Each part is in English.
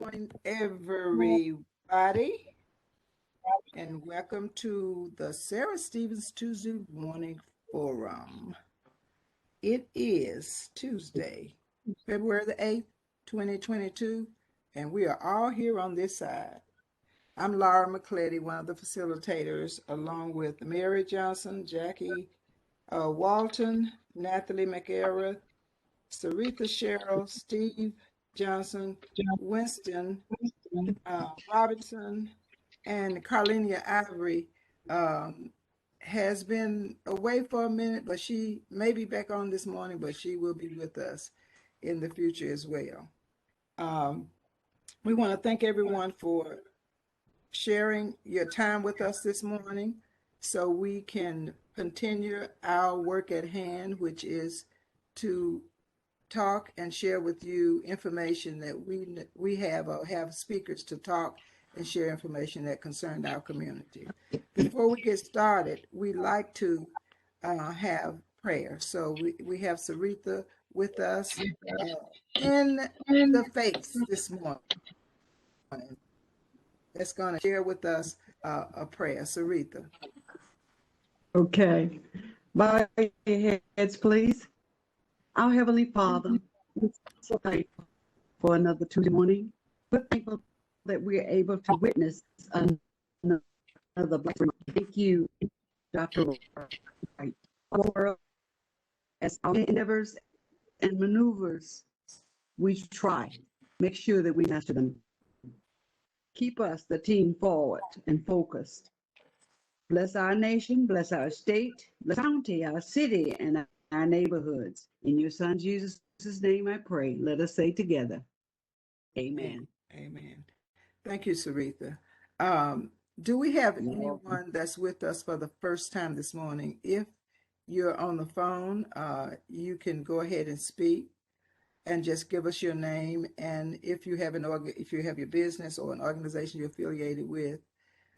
Morning, everybody, and welcome to the Sarah Stevens Tuesday Morning Forum. It is Tuesday, February the 8th, 2022, and we are all here on this side. I'm Laura McCletty, one of the facilitators, along with Mary Johnson, Jackie Walton, Nathalie McEra, Saritha Sherrill, Steve Johnson, Winston Robinson, and Carlinia Ivory um, has been away for a minute, but she may be back on this morning, but she will be with us in the future as well. Um, we want to thank everyone for sharing your time with us this morning so we can continue our work at hand, which is to talk and share with you information that we have or have speakers to talk and share information that concerned our community. Before we get started, we like to have prayer. So we have Saritha with us in the faith this morning that's going to share with us a prayer. Saritha. Okay. Bow your heads, please. Our Heavenly Father, we're so thankful for another Tuesday morning. We're thankful that we're able to witness another Black Month. Thank you, Dr. Wright. As our endeavors and maneuvers, we try, make sure that we master them. Keep us, the team, forward and focused. Bless our nation, bless our state, bless our county, our city, and our neighborhoods. In your Son Jesus' name I pray. Let us say together, Amen. Amen. Thank you, Saritha. Do we have anyone that's with us for the first time this morning? If you're on the phone, you can go ahead and speak and just give us your name. And if you have if you have your business or an organization you're affiliated with,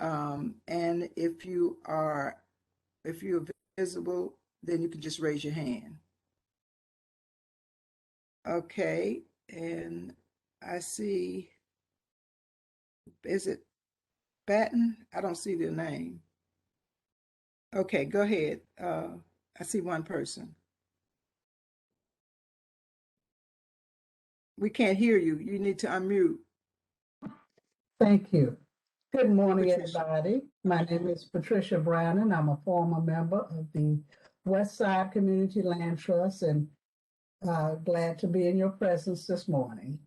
and if you're visible, then you can just raise your hand. Okay, and I see, is it Batten? I don't see their name. Okay, go ahead. I see one person. We can't hear you. You need to unmute. Thank you. Good morning, Patricia. everybody. My name is Patricia Brown, and I'm a former member of the West Side Community Land Trust, and glad to be in your presence this morning.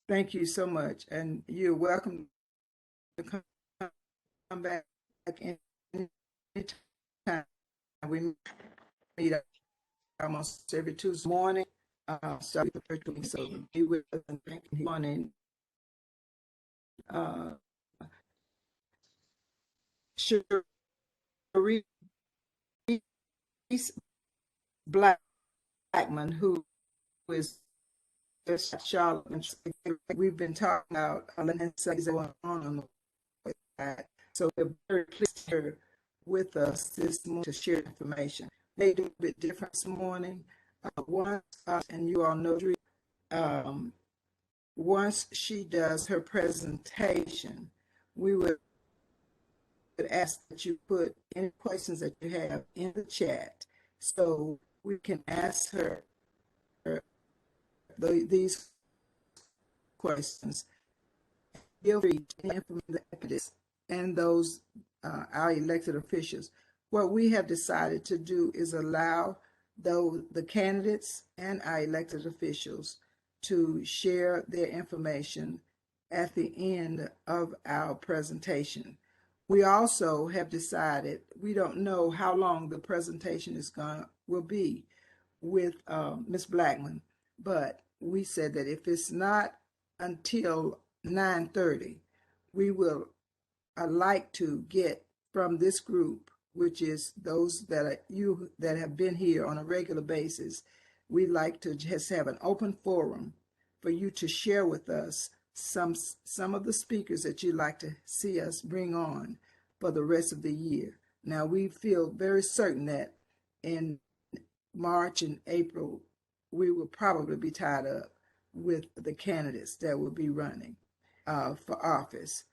Thank you so much. And you're welcome to come back anytime. We meet almost every Tuesday morning. Start the virtual, so be with us and thank you morning. Charis Blackmon, who is Charlotte. We've been talking about going on the side. So we're very pleased to her with us this morning to share information. They do a bit different this morning. And you all know, once she does her presentation, we would ask that you put any questions that you have in the chat so we can ask her these questions. Feel free to inform the activists and those our elected officials. What we have decided to do is allow the candidates and our elected officials to share their information at the end of our presentation. We also have decided, we don't know how long the presentation will be with Ms. Blackmon, but we said that if it's not until 9:30, we will like to get from this group, which is those that have been here on a regular basis. We'd like to just have an open forum for you to share with us some of the speakers that you'd like to see us bring on for the rest of the year. Now, we feel very certain that in March and April, we will probably be tied up. with the candidates that will be running for office.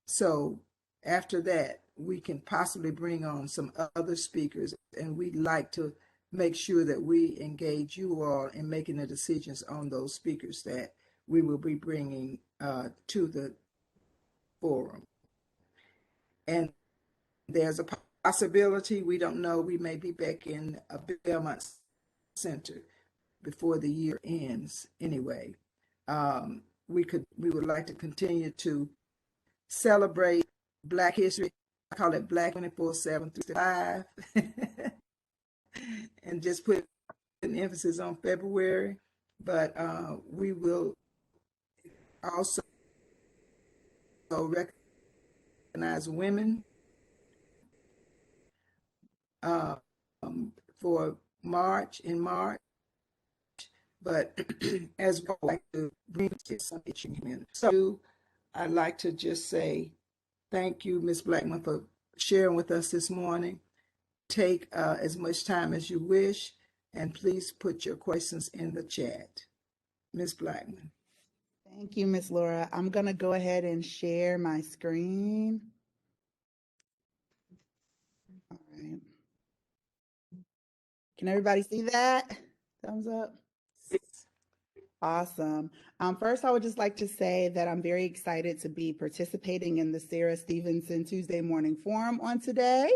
So after that, we can possibly bring on some other speakers, and we'd like to make sure that we engage you all in making the decisions on those speakers that we will be bringing to the forum. And there's a possibility, we don't know, we may be back in a Belmont Center before the year ends anyway. We would like to continue to celebrate Black History. I call it Black 24/7 and just put an emphasis on February. But we will also recognize women for March, but as well, like to bring some itching community. So I'd like to just say thank you, Ms. Blackmon, for sharing with us this morning. Take as much time as you wish, and please put your questions in the chat. Ms. Blackmon. Thank you, Ms. Laura. I'm going to go ahead and share my screen. All right. Can everybody see that? Thumbs up. Awesome. First, I would just like to say that I'm very excited to be participating in the Sarah Stevenson Tuesday Morning Forum on today.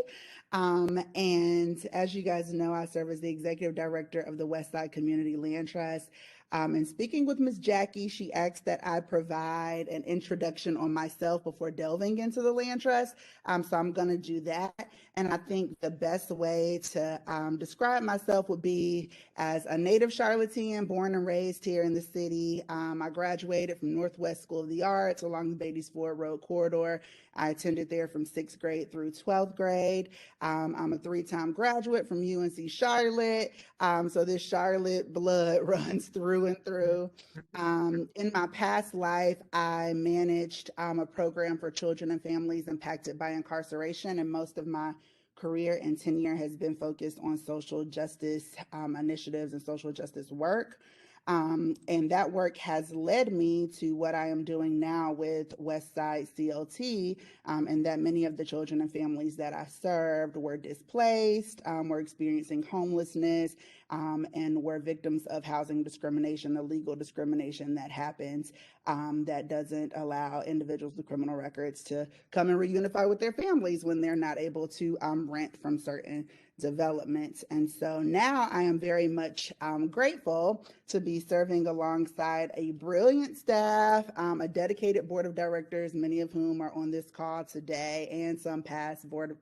And as you guys know, I serve as the Executive Director of the Westside Community Land Trust. And speaking with Ms. Jackie, she asked that I provide an introduction on myself before delving into the land trust. So I'm going to do that. And I think the best way to describe myself would be as a native Charlottean, born and raised here in the city. I graduated from Northwest School of the Arts along the Beatties Ford Road corridor. I attended there from 6th grade through 12th grade. I'm a 3-time graduate from UNC Charlotte. So this Charlotte blood runs through and through. In my past life, I managed a program for children and families impacted by incarceration, and most of my career and tenure has been focused on social justice initiatives and social justice work. And that work has led me to what I am doing now with Westside CLT, and that many of the children and families that I served were displaced, were experiencing homelessness, and were victims of housing discrimination, the legal discrimination that happens that doesn't allow individuals with criminal records to come and reunify with their families when they're not able to rent from certain developments. And so now I am very much grateful to be serving alongside a brilliant staff, a dedicated board of directors, many of whom are on this call today, and some past board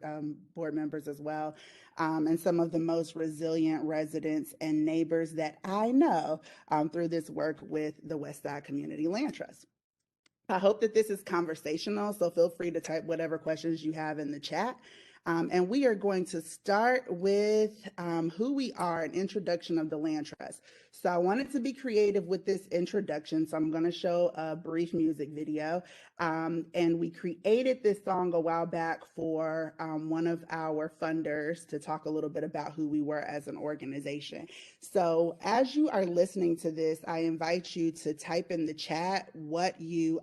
members as well, and some of the most resilient residents and neighbors that I know through this work with the Westside Community Land Trust. I hope that this is conversational, so feel free to type whatever questions you have in the chat. And we are going to start with who we are, an introduction of the Land Trust. So I wanted to be creative with this introduction, so I'm going to show a brief music video. And we created this song a while back for one of our funders to talk a little bit about who we were as an organization. So as you are listening to this, I invite you to type in the chat what you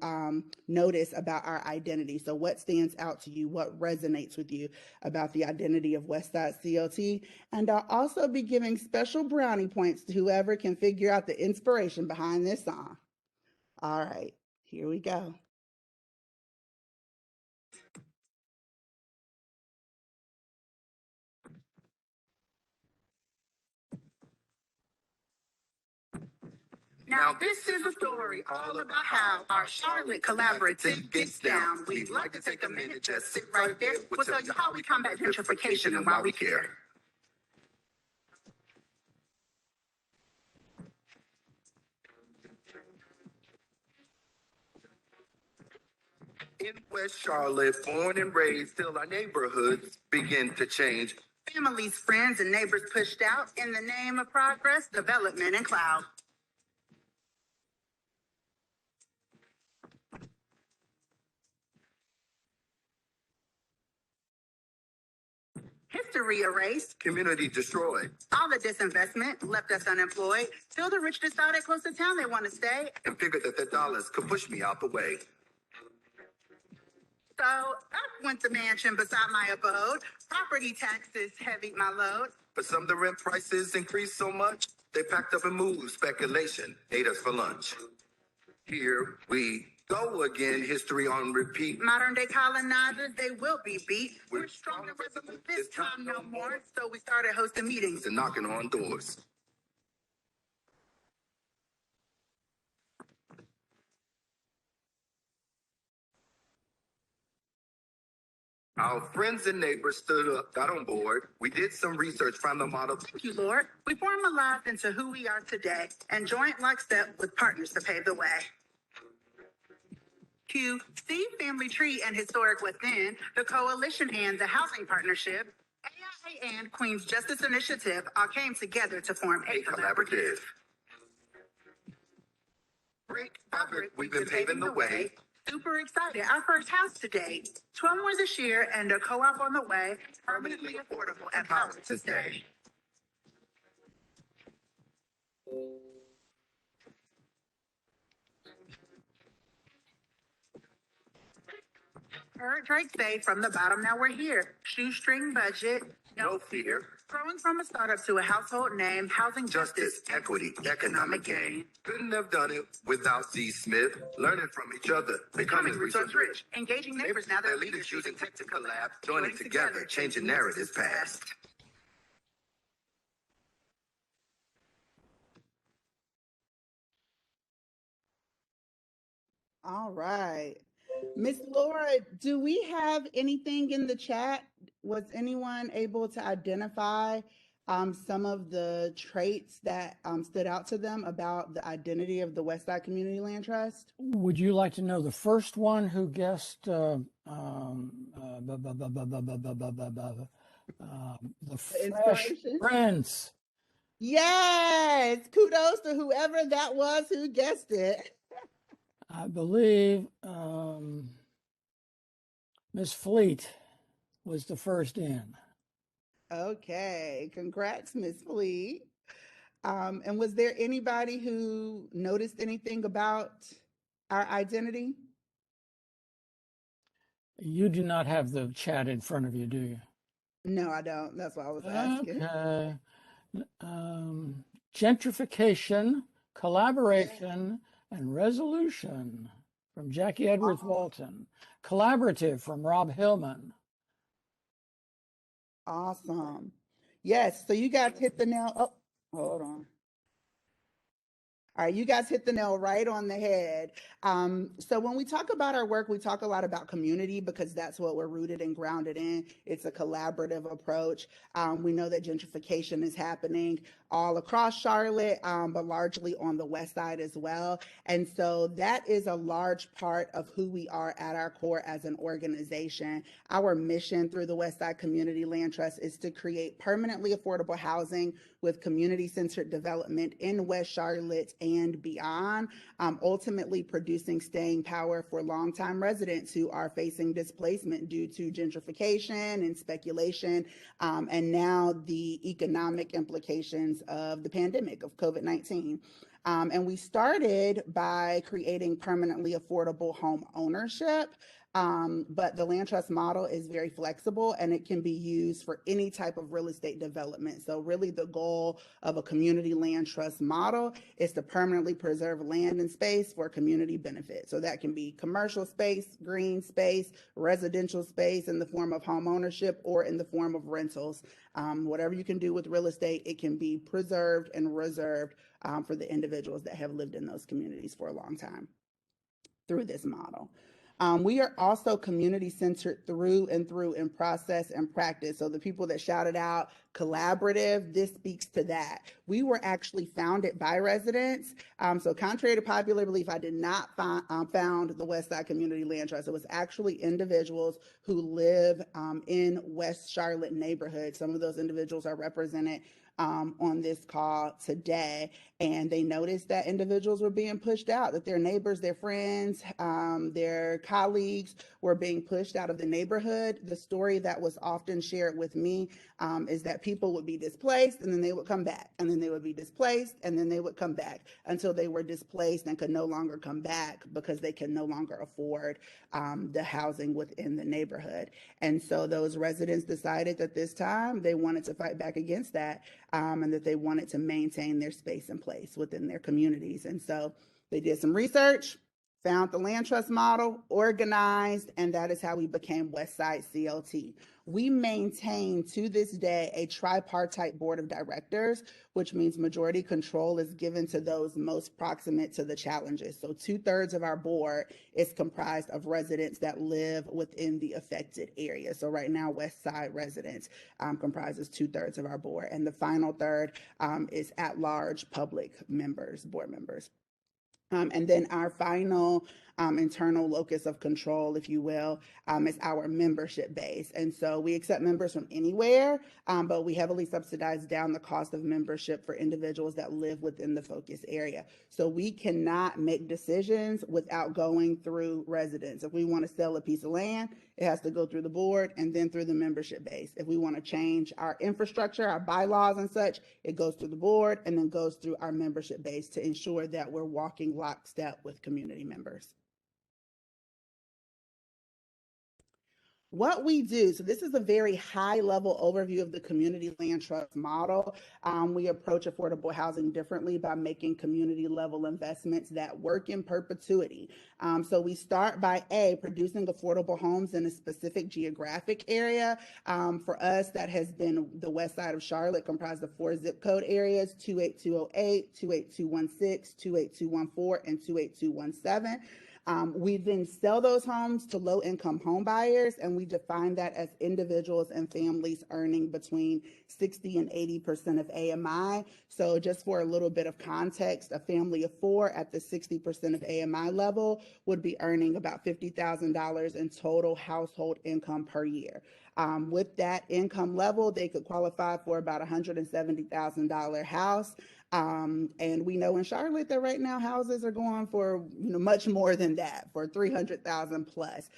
notice about our identity. So what stands out to you, what resonates with you about the identity of Westside CLT. And I'll also be giving special brownie points to whoever can figure out the inspiration behind this song. All right, here we go. Now this is a story all about how our Charlotte collaborative gets down. We'd like to take a minute, just sit right there. We'll tell you how we combat gentrification and why we care. In West Charlotte, born and raised, till our neighborhoods begin to change. Families, friends, and neighbors pushed out in the name of progress, development, and cloud. History erased. Community destroyed. All the disinvestment left us unemployed. Till the rich decided close to town they want to stay. And figured that their dollars could push me out the way. So up went the mansion beside my abode. Property taxes heavied my load. For some, the rent prices increased so much, they packed up and moved. Speculation ate us for lunch. Here we go again, history on repeat. Modern day colonizers, they will be beat. We're strong and resolute this time no more. So we started hosting meetings And knocking on doors. Our friends and neighbors stood up, got on board. We did some research, found the model. Thank you, Lord. We formalized into who we are today and joint lockstep with partners to pave the way. Q, Steve Family Tree and Historic Within, the Coalition and the Housing Partnership, AIA and Queens Justice Initiative all came together to form a collaborative. Brick by brick, we've been paving the way. Super excited. Our first house today. 12 more this year and a co-op on the way. Permanently affordable and power to stay. Heard Drake say from the bottom, now we're here. Shoestring budget, No fear. growing from a startup to a household name, housing Justice, equity, economic gain. Couldn't have done it without C. Smith. Learning from each other, becoming resource rich. engaging neighbors now Their that leaders using tech to collab, joining together, changing narratives past. All right. Miss Laura, do we have anything in the chat? Was anyone able to identify some of the traits that stood out to them about the identity of the Westside Community Land Trust? Would you like to know the first one who guessed the Fresh inspiration? Prince? Yes, kudos to whoever that was who guessed it. I believe Miss Fleet was the first in. Okay, congrats, Miss Fleet. And was there anybody who noticed anything about our identity? You do not have the chat in front of you, do you? No, I don't. That's why I was asking. Okay. Gentrification, collaboration, and resolution from Jackie Edwards Walton. Collaborative from Rob Hillman. Awesome. Yes, so you guys hit the nail. Oh, hold on. All right, you guys hit the nail right on the head. So when we talk about our work, we talk a lot about community because that's what we're rooted and grounded in. It's a collaborative approach. We know that gentrification is happening all across Charlotte, but largely on the west side as well. And so that is a large part of who we are at our core as an organization. Our mission through the Westside Community Land Trust is to create permanently affordable housing with community-centered development in West Charlotte and beyond, ultimately producing staying power for longtime residents who are facing displacement due to gentrification and speculation, and now the economic implications of the pandemic of COVID-19. And we started by creating permanently affordable home ownership. But the land trust model is very flexible and it can be used for any type of real estate development. So really the goal of a community land trust model is to permanently preserve land and space for community benefit. So that can be commercial space, green space, residential space in the form of home ownership or in the form of rentals. Whatever you can do with real estate, it can be preserved and reserved for the individuals that have lived in those communities for a long time through this model. We are also community-centered through and through in process and practice. So the people that shouted out collaborative, this speaks to that. We were actually founded by residents. So contrary to popular belief, I did not found the Westside Community Land Trust. It was actually individuals who live in West Charlotte neighborhoods. Some of those individuals are represented on this call today, and they noticed that individuals were being pushed out, that their neighbors, their friends, their colleagues were being pushed out of the neighborhood. The story that was often shared with me is that people would be displaced and then they would come back, and then they would be displaced and then they would come back until they were displaced and could no longer come back because they can no longer afford the housing within the neighborhood. And so those residents decided that this time they wanted to fight back against that, and that they wanted to maintain their space and place within their communities. And so they did some research, found the land trust model, organized, and that is how we became Westside CLT. We maintain to this day a tripartite board of directors, which means majority control is given to those most proximate to the challenges. So 2/3 of our board is comprised of residents that live within the affected area. So right now, Westside residents comprises 2/3 of our board, and the final third is at-large public members, board members. And then our final internal locus of control, if you will, is our membership base. And so we accept members from anywhere, but we heavily subsidize down the cost of membership for individuals that live within the focus area. So we cannot make decisions without going through residents. If we want to sell a piece of land, it has to go through the board and then through the membership base. If we want to change our infrastructure, our bylaws and such, it goes through the board and then goes through our membership base to ensure that we're walking lockstep with community members. What we do, so this is a very high-level overview of the community land trust model. We approach affordable housing differently by making community-level investments that work in perpetuity. So we start by producing affordable homes in a specific geographic area. For us, that has been the west side of Charlotte, comprised of 4 zip code areas: 28208, 28216, 28214, and 28217. We then sell those homes to low-income home buyers, and we define that as individuals and families earning between 60 and 80% of AMI. So just for a little bit of context, a family of 4 at the 60% of AMI level would be earning about $50,000 in total household income per year. With that income level, they could qualify for about $170,000 house. And we know in Charlotte that right now houses are going for much more than that, for $300,000 plus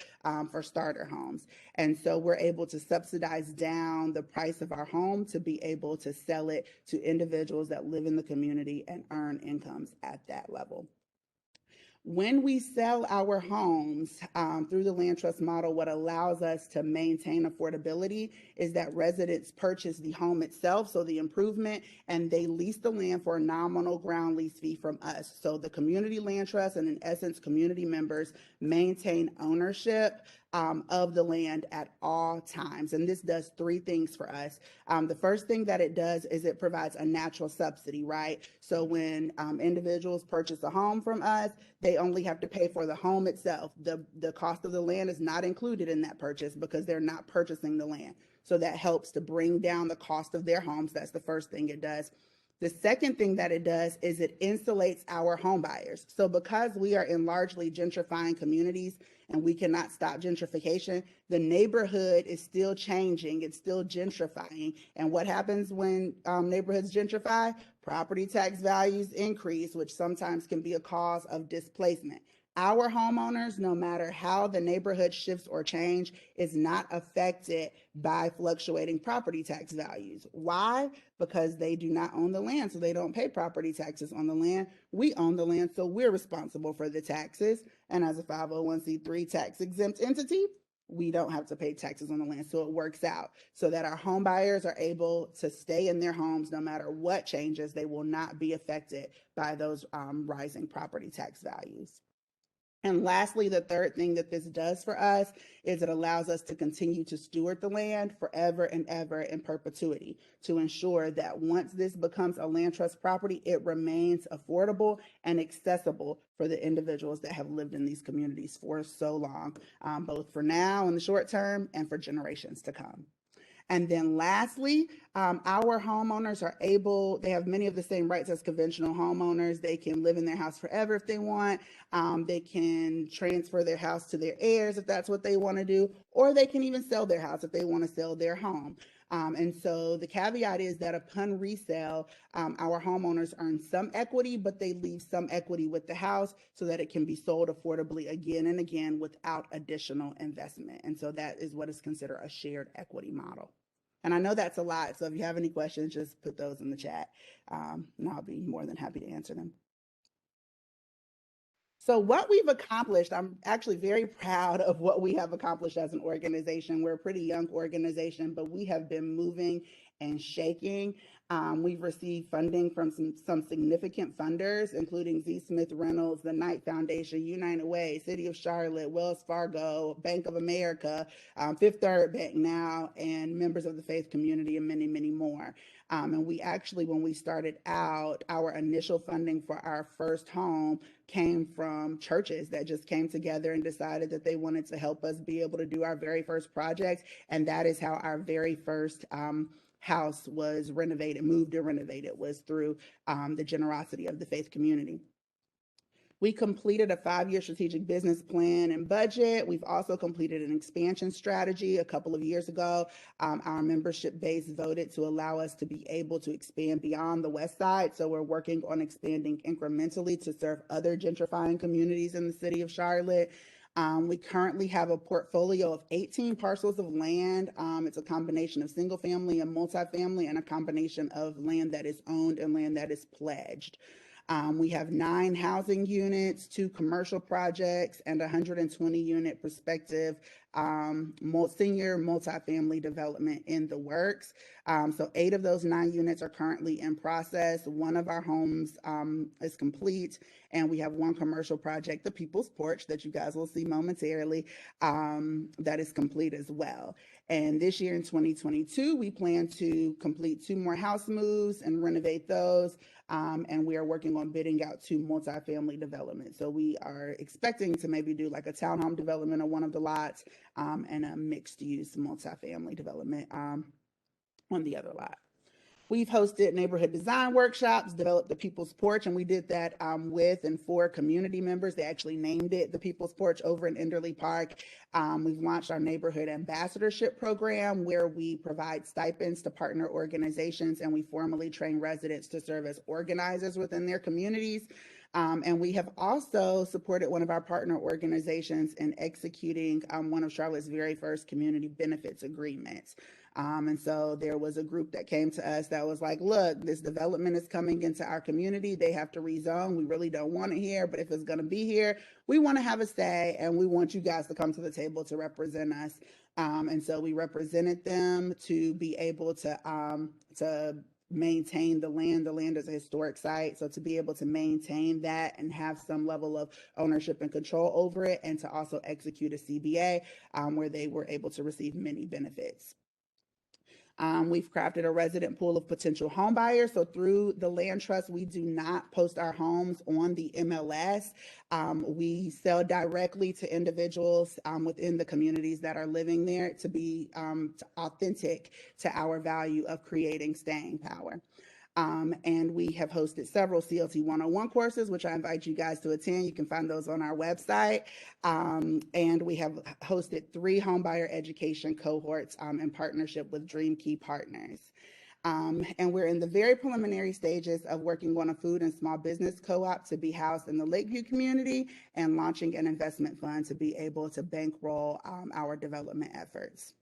for starter homes. And so we're able to subsidize down the price of our home to be able to sell it to individuals that live in the community and earn incomes at that level. When we sell our homes through the land trust model, what allows us to maintain affordability is that residents purchase the home itself, so the improvement, and they lease the land for a nominal ground lease fee from us. So the community land trust, and in essence, community members, maintain ownership of the land at all times. And this does 3 things for us. The first thing that it does is it provides a natural subsidy, right? So when individuals purchase a home from us, they only have to pay for the home itself. The cost of the land is not included in that purchase because they're not purchasing the land. So that helps to bring down the cost of their homes. That's the first thing it does. The second thing that it does is it insulates our home buyers. So because we are in largely gentrifying communities and we cannot stop gentrification, the neighborhood is still changing. It's still gentrifying. And what happens when neighborhoods gentrify? Property tax values increase, which sometimes can be a cause of displacement. Our homeowners, no matter how the neighborhood shifts or change, is not affected by fluctuating property tax values. Why? Because they do not own the land, so they don't pay property taxes on the land. We own the land, so we're responsible for the taxes. And as a 501c3 tax exempt entity, we don't have to pay taxes on the land. So it works out so that our home buyers are able to stay in their homes no matter what changes. They will not be affected by those rising property tax values. And lastly, the third thing that this does for us is it allows us to continue to steward the land forever and ever in perpetuity to ensure that once this becomes a land trust property, it remains affordable and accessible for the individuals that have lived in these communities for so long, both for now in the short term and for generations to come. And then lastly, Our homeowners are they have many of the same rights as conventional homeowners. They can live in their house forever if they want. They can transfer their house to their heirs if that's what they want to do, or they can even sell their house if they want to sell their home. And so the caveat is that upon resale, our homeowners earn some equity, but they leave some equity with the house so that it can be sold affordably again and again without additional investment. And so that is what is considered a shared equity model. And I know that's a lot, so if you have any questions, just put those in the chat, and I'll be more than happy to answer them. So what we've accomplished, I'm actually very proud of what we have accomplished as an organization. We're a pretty young organization, but we have been moving and shaking. We've received funding from some significant funders, including Z. Smith Reynolds, the Knight Foundation, United Way, City of Charlotte, Wells Fargo, Bank of America, Fifth Third Bank now, and members of the faith community, and many, many more. And we actually, when we started out, our initial funding for our first home came from churches that just came together and decided that they wanted to help us be able to do our very first project. And that is how our very first house was moved and renovated, was through the generosity of the faith community. We completed a 5-year strategic business plan and budget. We've also completed an expansion strategy a couple of years ago. Our membership base voted to allow us to be able to expand beyond the West Side. So we're working on expanding incrementally to serve other gentrifying communities in the city of Charlotte. We currently have a portfolio of 18 parcels of land. It's a combination of single family and multifamily, and a combination of land that is owned and land that is pledged. We have 9 housing units, 2 commercial projects, and 120 unit prospective senior multifamily development in the works. So 8 of those 9 units are currently in process. 1 of our homes is complete, and we have 1 commercial project, the People's Porch, that you guys will see momentarily, that is complete as well. And this year in 2022, we plan to complete 2 more house moves and renovate those. And we are working on bidding out 2 multifamily developments. So we are expecting to maybe do like a townhome development on one of the lots, and a mixed use multifamily development on the other lot. We've hosted neighborhood design workshops, developed the People's Porch, and we did that with and for community members. They actually named it the People's Porch over in Enderley Park. We've launched our neighborhood ambassadorship program, where we provide stipends to partner organizations, and we formally train residents to serve as organizers within their communities. And we have also supported one of our partner organizations in executing one of Charlotte's very first community benefits agreements. And so there was a group that came to us that was like, look, this development is coming into our community. They have to rezone. We really don't want it here, but if it's going to be here, we want to have a say, and we want you guys to come to the table to represent us. And so we represented them to be able to maintain the land. The land is a historic site, so to be able to maintain that and have some level of ownership and control over it, and to also execute a CBA where they were able to receive many benefits. We've crafted a resident pool of potential home buyers. So through the land trust, we do not post our homes on the MLS. We sell directly to individuals within the communities that are living there, to be authentic to our value of creating staying power. And we have hosted several CLT 101 courses, which I invite you guys to attend. You can find those on our website. And we have hosted 3 homebuyer education cohorts in partnership with Dream Key Partners. And we're in the very preliminary stages of working on a food and small business co-op to be housed in the Lakeview community, and launching an investment fund to be able to bankroll our development efforts.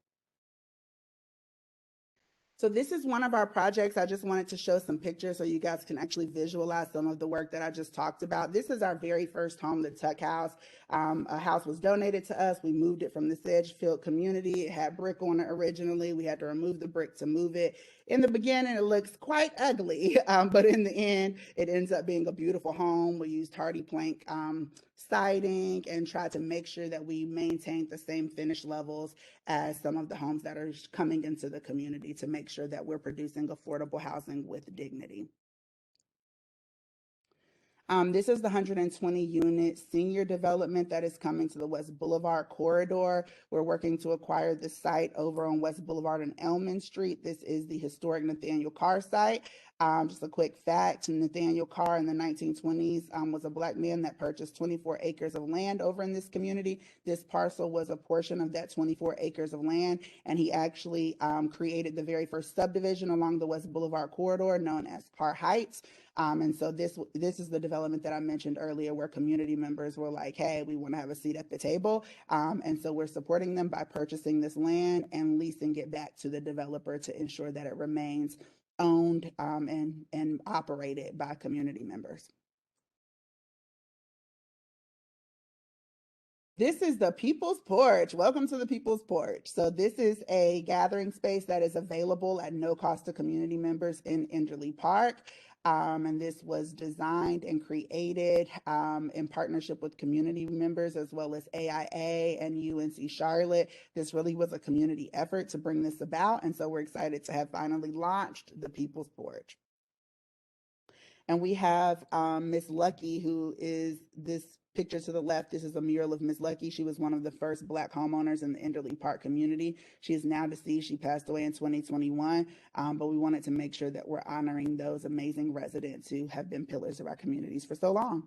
So this is one of our projects. I just wanted to show some pictures so you guys can actually visualize some of the work that I just talked about. This is our very first home, the Tuck House. A house was donated to us. We moved it from the Sedgefield community. It had brick on it originally. We had to remove the brick to move it. In the beginning, it looks quite ugly, but in the end, it ends up being a beautiful home. We used hardy plank siding and tried to make sure that we maintained the same finish levels as some of the homes that are coming into the community, to make sure that we're producing affordable housing with dignity. This is the 120 unit senior development that is coming to the West Boulevard corridor. We're working to acquire the site over on West Boulevard and Elman Street. This is the historic Nathaniel Carr site. Just a quick fact, Nathaniel Carr in the 1920s was a Black man that purchased 24 acres of land over in this community. This parcel was a portion of that 24 acres of land, and he actually created the very first subdivision along the West Boulevard corridor known as Carr Heights. And so this is the development that I mentioned earlier, where community members were like, hey, we want to have a seat at the table. And so we're supporting them by purchasing this land and leasing it back to the developer to ensure that it remains owned and operated by community members. This is the People's Porch. Welcome to the People's Porch. So this is a gathering space that is available at no cost to community members in Enderley Park. And this was designed and created in partnership with community members as well as AIA and UNC Charlotte. This really was a community effort to bring this about. And so we're excited to have finally launched the People's Porch. And we have Miss Lucky, who is this picture to the left. This is a mural of Miss Lucky. She was one of the first Black homeowners in the Enderley Park community. She is now deceased. She passed away in 2021, but we wanted to make sure that we're honoring those amazing residents who have been pillars of our communities for so long.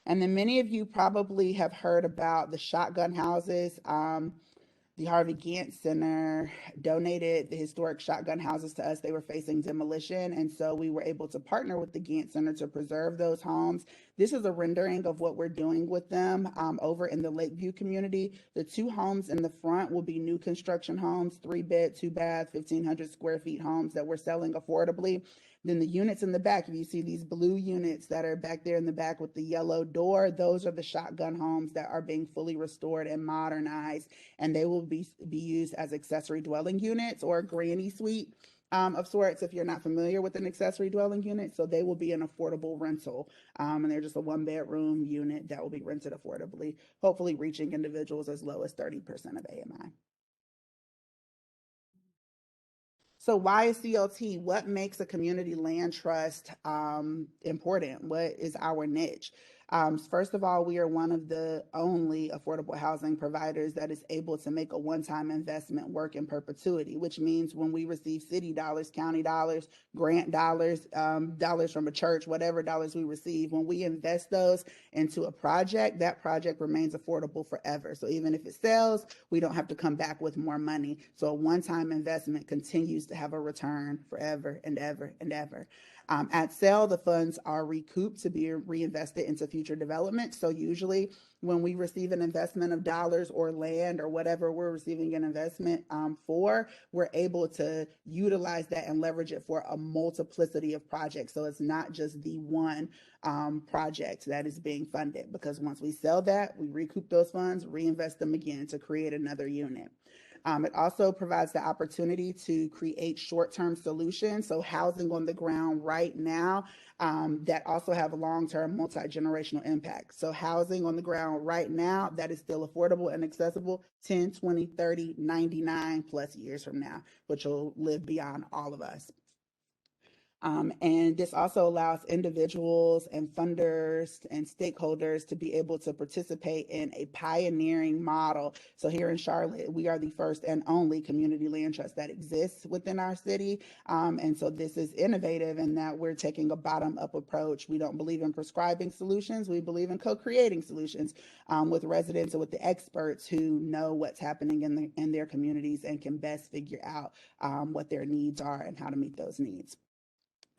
And then many of you probably have heard about the shotgun houses. The Harvey Gantt Center donated the historic shotgun houses to us. They were facing demolition, and so we were able to partner with the Gantt Center to preserve those homes. This is a rendering of what we're doing with them over in the Lakeview community. The two homes in the front will be new construction homes, 3-bed, 2-bath, 1,500 square feet homes that we're selling affordably. Then the units in the back, if you see these blue units that are back there in the back with the yellow door, those are the shotgun homes that are being fully restored and modernized, and they will be used as accessory dwelling units or a granny suite of sorts if you're not familiar with an accessory dwelling unit. So they will be an affordable rental, and they're just a 1-bedroom unit that will be rented affordably, hopefully reaching individuals as low as 30% of AMI. So why is CLT? What makes a community land trust important? What is our niche? First of all, we are one of the only affordable housing providers that is able to make a one-time investment work in perpetuity, which means when we receive city dollars, county dollars, grant dollars, dollars from a church, whatever dollars we receive, when we invest those into a project, that project remains affordable forever. So even if it sells, we don't have to come back with more money. So a one-time investment continues to have a return forever and ever and ever. At sale, the funds are recouped to be reinvested into future development. So usually when we receive an investment of dollars or land or whatever we're receiving an investment for, we're able to utilize that and leverage it for a multiplicity of projects. So it's not just the one project that is being funded, because once we sell that, we recoup those funds, reinvest them again to create another unit. It also provides the opportunity to create short-term solutions, so housing on the ground right now that also have a long-term multi-generational impact. So housing on the ground right now that is still affordable and accessible 10, 20, 30, 99 plus years from now, which will live beyond all of us. And this also allows individuals and funders and stakeholders to be able to participate in a pioneering model. So here in Charlotte, we are the first and only community land trust that exists within our city. And so this is innovative in that we're taking a bottom-up approach. We don't believe in prescribing solutions. We believe in co-creating solutions with residents and with the experts who know what's happening in their communities and can best figure out what their needs are and how to meet those needs.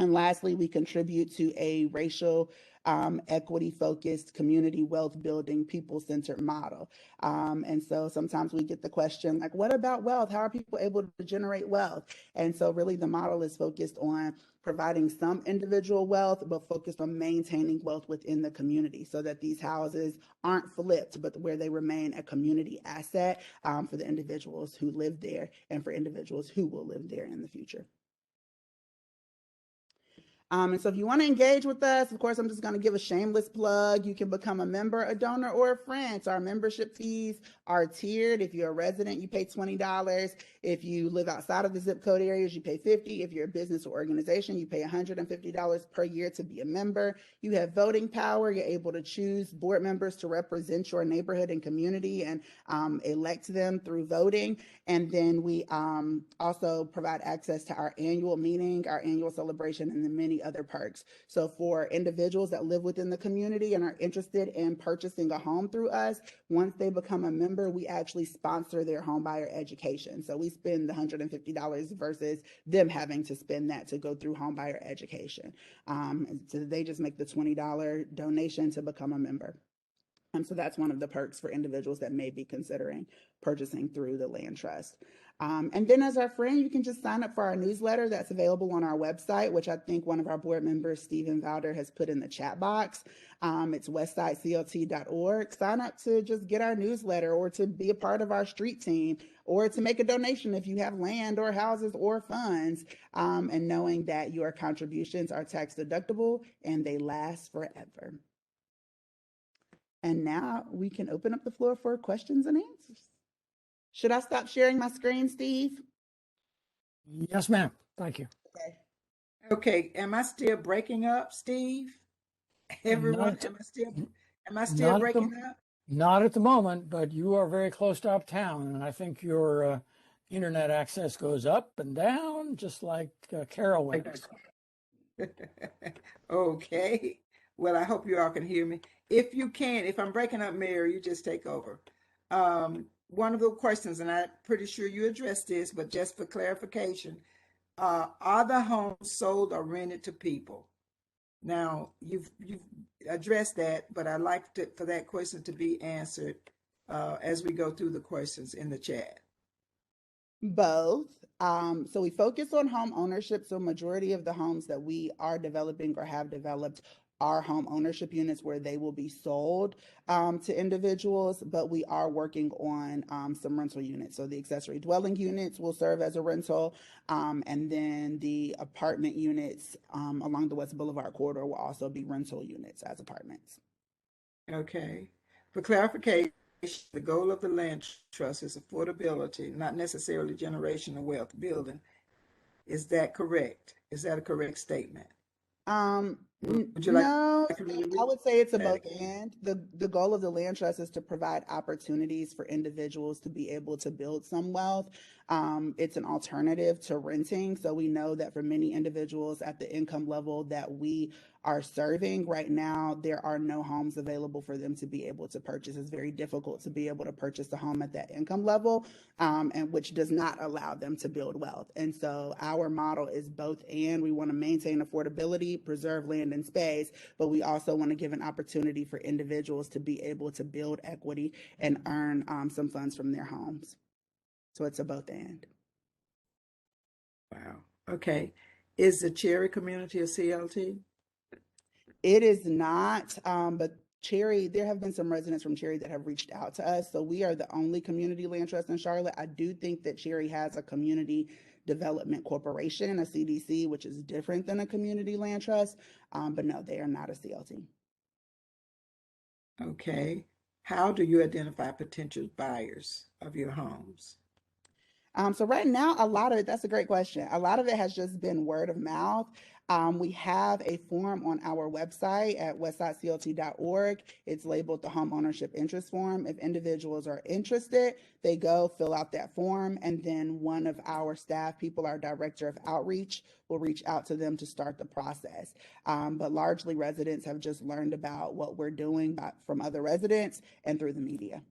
And lastly, we contribute to a racial equity-focused community wealth building, people-centered model. And so sometimes we get the question, like, what about wealth? How are people able to generate wealth? And so really the model is focused on providing some individual wealth, but focused on maintaining wealth within the community so that these houses aren't flipped, but where they remain a community asset for the individuals who live there and for individuals who will live there in the future. And so if you want to engage with us, of course, I'm just going to give a shameless plug. You can become a member, a donor, or a friend. So our membership fees are tiered. If you're a resident, you pay $20. If you live outside of the zip code areas, you pay $50. If you're a business or organization, you pay $150 per year to be a member. You have voting power. You're able to choose board members to represent your neighborhood and community and elect them through voting. And then we also provide access to our annual meeting, our annual celebration, and the many other perks. So for individuals that live within the community and are interested in purchasing a home through us, once they become a member, we actually sponsor their home buyer education. So we spend the $150 versus them having to spend that to go through home buyer education. So they just make the $20 donation to become a member. So that's one of the perks for individuals that may be considering purchasing through the land trust. And then as our friend, you can just sign up for our newsletter that's available on our website, which I think one of our board members, Stephen Valder, has put in the chat box. It's westsideclt.org. Sign up to just get our newsletter or to be a part of our street team or to make a donation if you have land or houses or funds, and knowing that your contributions are tax deductible and they last forever. And now we can open up the floor for questions and answers. Should I stop sharing my screen, Steve? Yes, ma'am. Thank you. Okay. Okay, am I still breaking up, Steve? Everyone, Not- am I still not breaking the- up? Not at the moment, but you are very close to uptown, and I think your internet access goes up and down, just like Carowinds. Okay. Well, I hope you all can hear me. If you can, if I'm breaking up, Mary, you just take over. One of the questions, and I'm pretty sure you addressed this, but just for clarification, are the homes sold or rented to people? Now, you've addressed that, but I'd like for that question to be answered as we go through the questions in the chat. Both. So we focus on home ownership. So majority of the homes that we are developing or have developed are home ownership units where they will be sold to individuals, but we are working on some rental units. So the accessory dwelling units will serve as a rental, and then the apartment units along the West Boulevard corridor will also be rental units as apartments. Okay. For clarification, the goal of the land trust is affordability, not necessarily generational wealth building. Is that correct? Is that a correct statement? Would you like No, for me to I read would say it's a that both again? and. The goal of the land trust is to provide opportunities for individuals to be able to build some wealth. It's an alternative to renting. So we know that for many individuals at the income level that we are serving right now, there are no homes available for them to be able to purchase. It's very difficult to be able to purchase a home at that income level, and which does not allow them to build wealth. And so our model is both and. We want to maintain affordability, preserve land and space, but we also want to give an opportunity for individuals to be able to build equity and earn some funds from their homes. So it's a both and. Wow. Okay. Is the Cherry community a CLT? It is not, but Cherry, there have been some residents from Cherry that have reached out to us. So we are the only community land trust in Charlotte. I do think that Cherry has a community development corporation, a CDC, which is different than a community land trust. But no, they are not a CLT. Okay. How do you identify potential buyers of your homes? So right now, that's a great question. A lot of it has just been word of mouth. We have a form on our website at westsideclt.org. It's labeled the Home Ownership Interest Form. If individuals are interested, they go fill out that form, and then one of our staff people, our director of outreach, will reach out to them to start the process. But largely residents have just learned about what we're doing from other residents and through the media.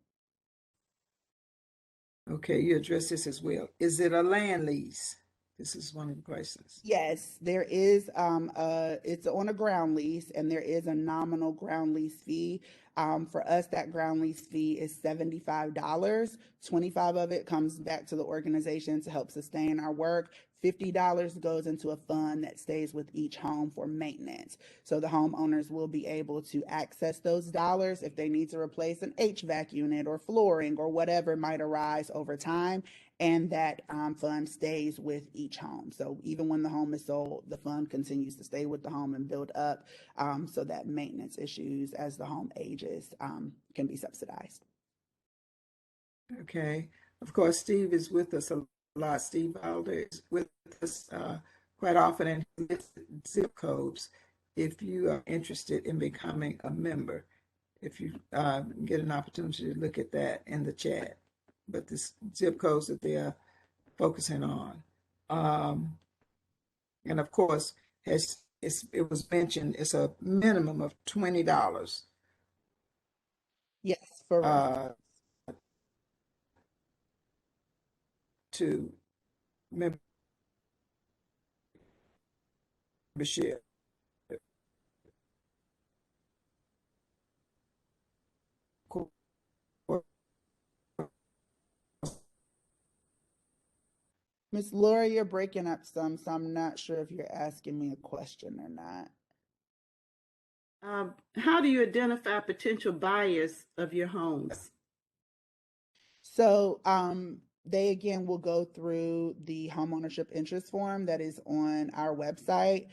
Okay, you address this as well. Is it a land lease? This is one of the questions. Yes, there is it's on a ground lease, and there is a nominal ground lease fee. For us, that ground lease fee is $75. $25 of it comes back to the organization to help sustain our work. $50 goes into a fund that stays with each home for maintenance. So the homeowners will be able to access those dollars if they need to replace an HVAC unit or flooring or whatever might arise over time. and that fund stays with each home. So even when the home is sold, the fund continues to stay with the home and build up so that maintenance issues as the home ages can be subsidized. Okay. Of course, Steve is with us a lot. Steve Alder is with us quite often, and he lists zip codes if you are interested in becoming a member. If you get an opportunity to look at that in the chat, but the zip codes that they are focusing on. And of course, it was mentioned, it's a minimum of $20 Yes, for to membership. Miss Laura, you're breaking up some, so I'm not sure if you're asking me a question or not. How do you identify potential buyers of your homes? So they again will go through the homeownership interest form that is on our website.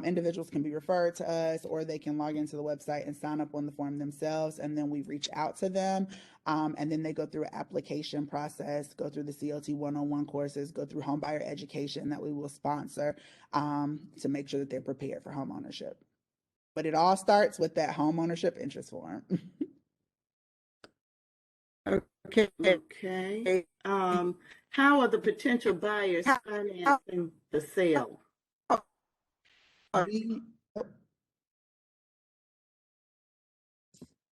Individuals can be referred to us, or they can log into the website and sign up on the form themselves, and then we reach out to them. And then they go through an application process, go through the CLT 101 courses, go through homebuyer education that we will sponsor to make sure that they're prepared for homeownership. But it all starts with that homeownership interest form. Okay. Okay. How are the potential buyers financing the sale?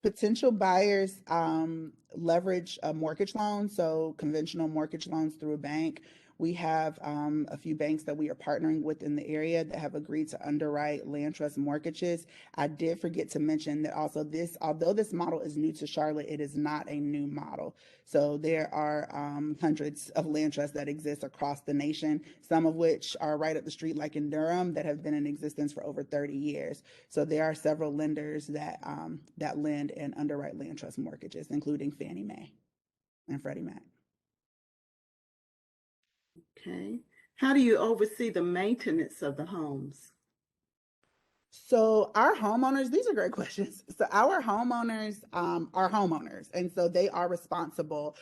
Potential buyers leverage a mortgage loan, so conventional mortgage loans through a bank. We have a few banks that we are partnering with in the area that have agreed to underwrite land trust mortgages. I did forget to mention that also although this model is new to Charlotte, it is not a new model. So there are hundreds of land trusts that exist across the nation, some of which are right up the street, like in Durham, that have been in existence for over 30 years. So there are several lenders that lend and underwrite land trust mortgages, including Fannie Mae and Freddie Mac. Okay. How do you oversee the maintenance of the homes? So our homeowners, these are great questions. So our homeowners are homeowners, and so they are responsible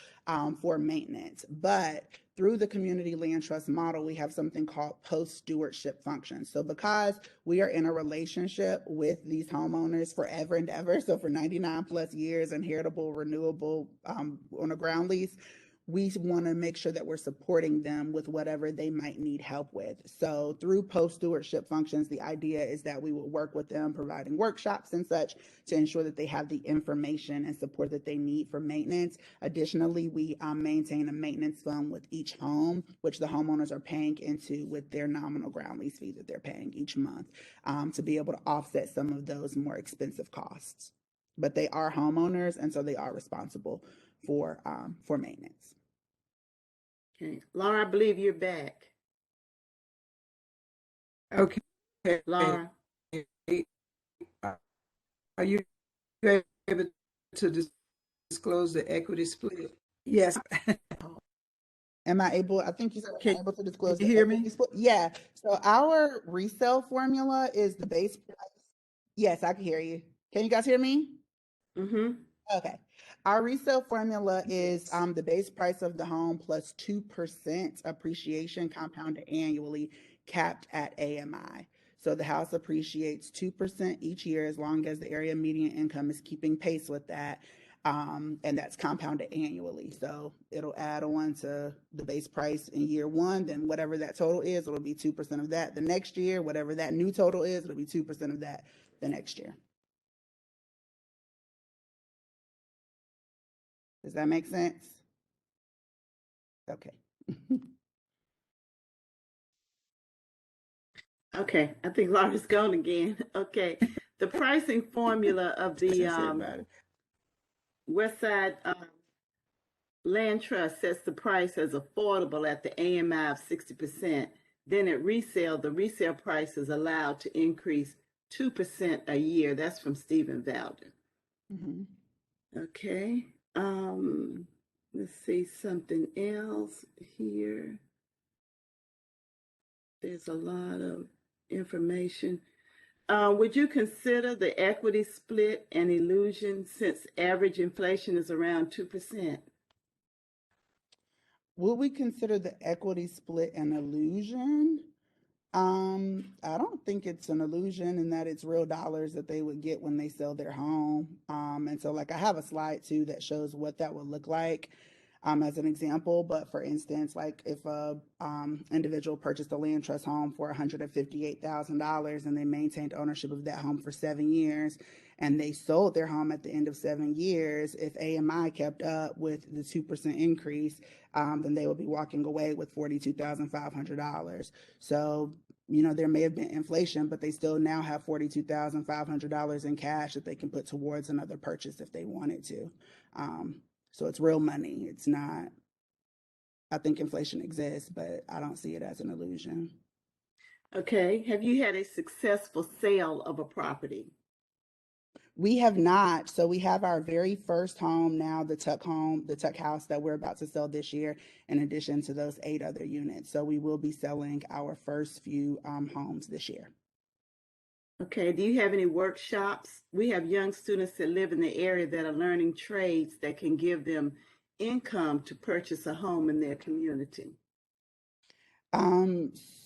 for maintenance. But through the community land trust model, we have something called post-stewardship functions. So because we are in a relationship with these homeowners forever and ever, so for 99 plus years, inheritable, renewable on a ground lease, we want to make sure that we're supporting them with whatever they might need help with. So through post-stewardship functions, the idea is that we will work with them, providing workshops and such to ensure that they have the information and support that they need for maintenance. Additionally, we maintain a maintenance fund with each home, which the homeowners are paying into with their nominal ground lease fee that they're paying each month to be able to offset some of those more expensive costs. But they are homeowners, and so they are responsible for maintenance. Okay. Laura, I believe you're back. Okay. Laura. Are you able to disclose the equity split? Yes. Am I able? I think you said I'm able to disclose. Can you hear me? Split. Yeah. So our resale formula is the base price. Yes, I can hear you. Can you guys hear me? Mm-hmm. Okay. Our resale formula is the base price of the home plus 2% appreciation compounded annually, capped at AMI. So the house appreciates 2% each year as long as the area median income is keeping pace with that. And that's compounded annually. So it'll add on to the base price in year one, then whatever that total is, it'll be 2% of that the next year. Whatever that new total is, it'll be 2% of that the next year. Does that make sense? Okay. Okay, I think Laura's gone again. Okay, the pricing formula of the Westside Land Trust sets the price as affordable at the AMI of 60%. Then at resale, the resale price is allowed to increase 2% a year. That's from Stephen Valden. Mm-hmm. Okay. Let's see something else here. There's a lot of information. Would you consider the equity split an illusion since average inflation is around 2%? Would we consider the equity split an illusion? I don't think it's an illusion in that it's real dollars that they would get when they sell their home. And so like I have a slide too that shows what that would look like. As an example, but for instance, like if a individual purchased a land trust home for $158,000 and they maintained ownership of that home for 7 years, and they sold their home at the end of 7 years, if AMI kept up with the 2% increase, then they would be walking away with $42,500. So, you know, there may have been inflation, but they still now have $42,500 in cash that they can put towards another purchase if they wanted to. So it's real money. It's not, I think inflation exists, but I don't see it as an illusion. Okay. Have you had a successful sale of a property? We have not. So we have our very first home now, the Tuck house that we're about to sell this year, in addition to those 8 other units. So we will be selling our first few homes this year. Okay. Do you have any workshops? We have young students that live in the area that are learning trades that can give them income to purchase a home in their community.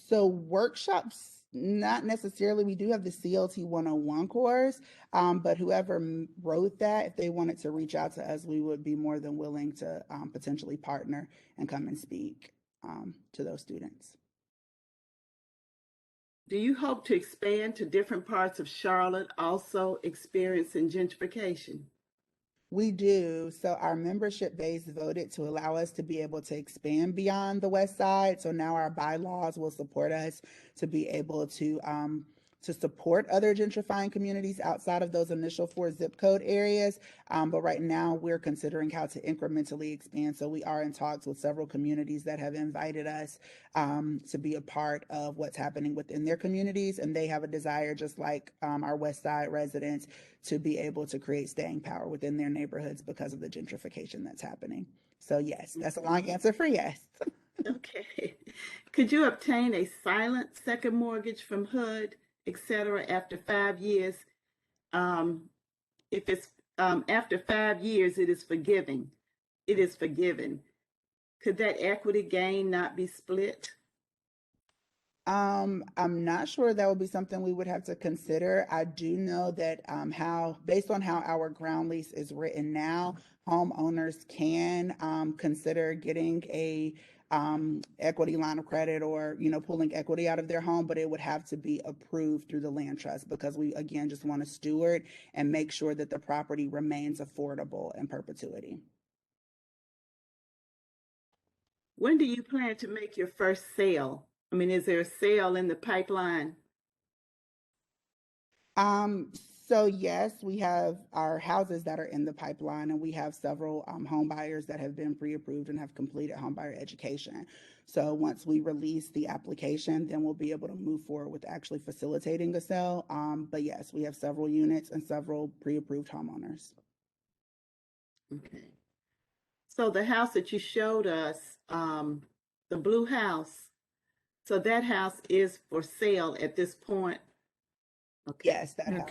So workshops, not necessarily. We do have the CLT 101 course, but whoever wrote that, if they wanted to reach out to us, we would be more than willing to potentially partner and come and speak to those students. Do you hope to expand to different parts of Charlotte, also experiencing gentrification? We do. So our membership base voted to allow us to be able to expand beyond the West Side. So now our bylaws will support us to be able to support other gentrifying communities outside of those initial 4 zip code areas. But right now we're considering how to incrementally expand. So we are in talks with several communities that have invited us to be a part of what's happening within their communities. And they have a desire, just like our West Side residents, to be able to create staying power within their neighborhoods because of the gentrification that's happening. So yes, that's a long answer for yes. Okay. Could you obtain a silent second mortgage from HUD, etc., after 5 years? If it's after 5 years, it is forgiven. Could that equity gain not be split? I'm not sure that would be something we would have to consider. I do know that based on how our ground lease is written now, homeowners can consider getting a equity line of credit or, you know, pulling equity out of their home, but it would have to be approved through the land trust because we, again, just want to steward and make sure that the property remains affordable in perpetuity. When do you plan to make your first sale? I mean, is there a sale in the pipeline? So yes, we have our houses that are in the pipeline, and we have several home buyers that have been pre-approved and have completed home buyer education. So once we release the application, then we'll be able to move forward with actually facilitating a sale. But yes, we have several units and several pre-approved homeowners. Okay. So the house that you showed us, the blue house, so that house is for sale at this point? Okay. Yes, that house.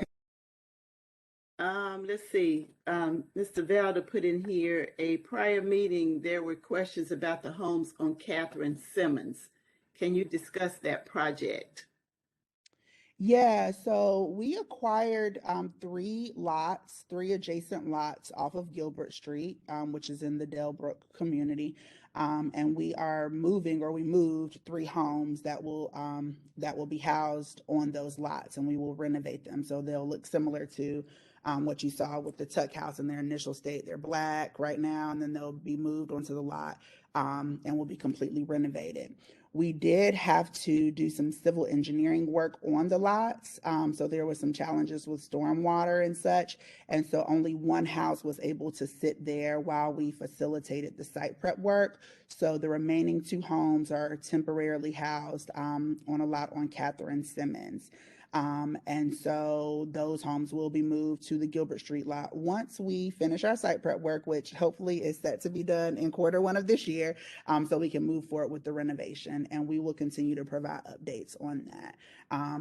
Let's see. Mr. Velda put in here a prior meeting. There were questions about the homes on Catherine Simmons. Can you discuss that project? Yeah, so we acquired 3 adjacent lots off of Gilbert Street, which is in the Delbrook community. And we moved 3 homes that will be housed on those lots, and we will renovate them. So they'll look similar to what you saw with the Tuck house in their initial state. They're black right now, and then they'll be moved onto the lot and will be completely renovated. We did have to do some civil engineering work on the lots. So there were some challenges with stormwater and such. And so only 1 house was able to sit there while we facilitated the site prep work. So the remaining 2 homes are temporarily housed on a lot on Catherine Simmons. And so those homes will be moved to the Gilbert Street lot once we finish our site prep work, which hopefully is set to be done in Q1 of this year, so we can move forward with the renovation, and we will continue to provide updates on that.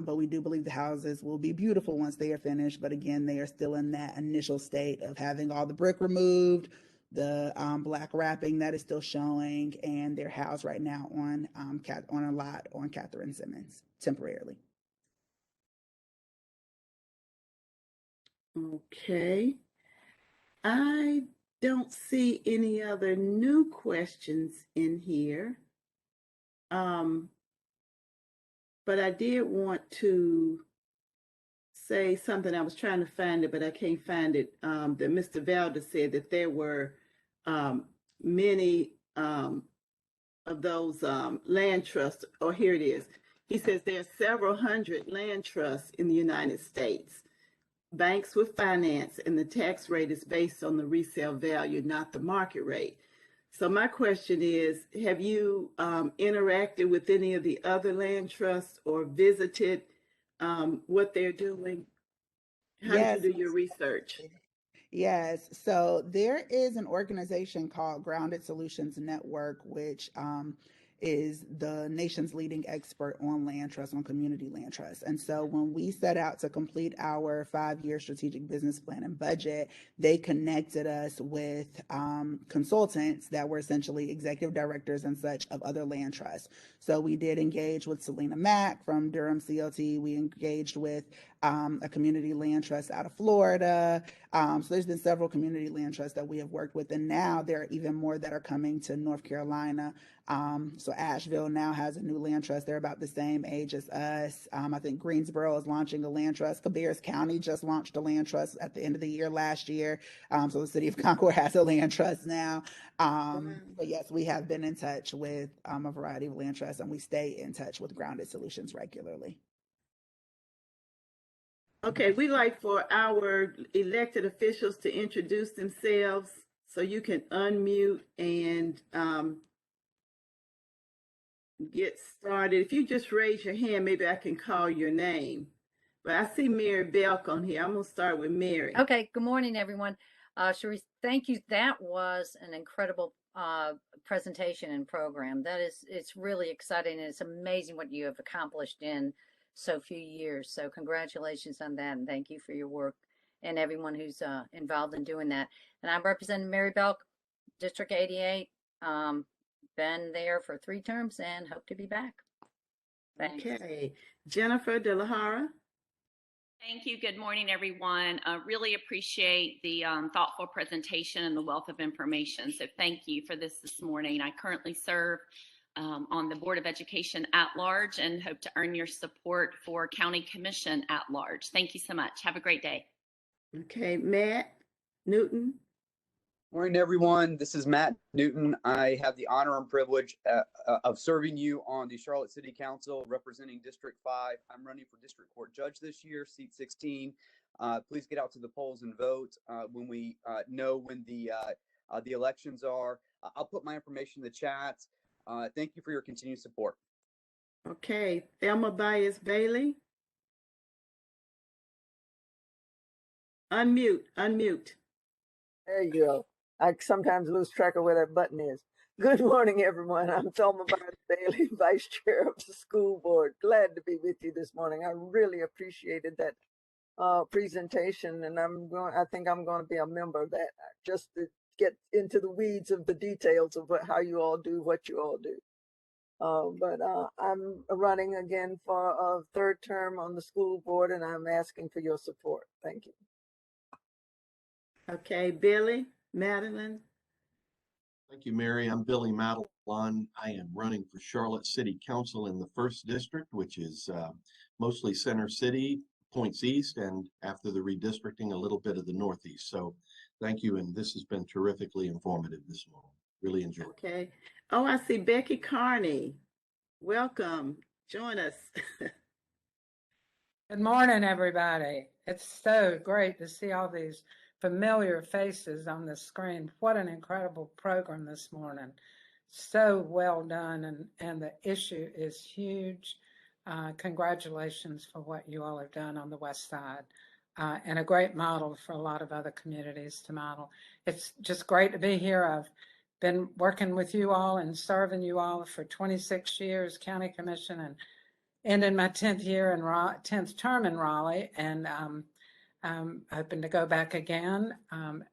But we do believe the houses will be beautiful once they are finished. But again, they are still in that initial state of having all the brick removed, the black wrapping that is still showing, and they're housed right now on a lot on Catherine Simmons temporarily. Okay. I don't see any other new questions in here. But I did want to say something. I was trying to find it, but I can't find it. That Mr. Valder said that there were many of those land trusts. Oh, here it is. He says there are several hundred land trusts in the United States. Banks with finance, and the tax rate is based on the resale value, not the market rate. So my question is, have you interacted with any of the other land trusts or visited what they're doing? How Yes. did you do your research? Yes. So there is an organization called Grounded Solutions Network, which is the nation's leading expert on land trust, on community land trust. And so when we set out to complete our 5-year strategic business plan and budget, they connected us with consultants that were essentially executive directors and such of other land trusts. So we did engage with Selena Mack from Durham CLT. We engaged with a community land trust out of Florida. So there's been several community land trusts that we have worked with, and now there are even more that are coming to North Carolina. So Asheville now has a new land trust. They're about the same age as us. I think Greensboro is launching a land trust. Cabarrus County just launched a land trust at the end of the year last year. So the city of Concord has a land trust now. But yes, we have been in touch with a variety of land trusts, and we stay in touch with Grounded Solutions regularly. Okay, we like for our elected officials to introduce themselves, so you can unmute and get started. If you just raise your hand, maybe I can call your name. But I see Mary Belk on here. I'm going to start with Mary. Okay, good morning, everyone. Charis, thank you. That was an incredible presentation and program. It's really exciting, and it's amazing what you have accomplished in so few years. So congratulations on that, and thank you for your work and everyone who's involved in doing that. And I'm representing Mary Belk, District 88. Been there for 3 terms and hope to be back. Thanks. Okay, Jennifer De La Hara. Thank you. Good morning, everyone. Really appreciate the thoughtful presentation and the wealth of information. So thank you for this morning. I currently serve on the Board of Education at large and hope to earn your support for County Commission at large. Thank you so much. Have a great day. Okay, Matt Newton. Morning, everyone. This is Matt Newton. I have the honor and privilege of serving you on the Charlotte City Council representing District 5. I'm running for District Court Judge this year, seat 16. Please get out to the polls and vote when we know when the elections are. I'll put my information in the chat. Thank you for your continued support. Okay, Thelma Bias Bailey. Unmute. There you go. I sometimes lose track of where that button is. Good morning, everyone. I'm Thelma Bailey, Vice Chair of the School Board. Glad to be with you this morning. I really appreciated that presentation, and I think I'm going to be a member of that, just to get into the weeds of the details of how you all do what you all do. But I'm running again for a 3rd term on the school board, and I'm asking for your support. Thank you. Okay, Billy Madeline. Thank you, Mary. I'm Billy Madeline. I am running for Charlotte City Council in the 1st District, which is mostly Center City, points east, and after the redistricting, a little bit of the Northeast. So thank you, and this has been terrifically informative this morning. Really enjoyed it. Okay. Oh, I see Becky Carney. Welcome. Join us. Good morning, everybody. It's so great to see all these familiar faces on the screen. What an incredible program this morning. So well done, and the issue is huge. Congratulations for what you all have done on the West Side, and a great model for a lot of other communities to model. It's just great to be here. I've been working with you all and serving you all for 26 years, County Commission, and ended my 10th year in 10th term in Raleigh, and hoping to go back again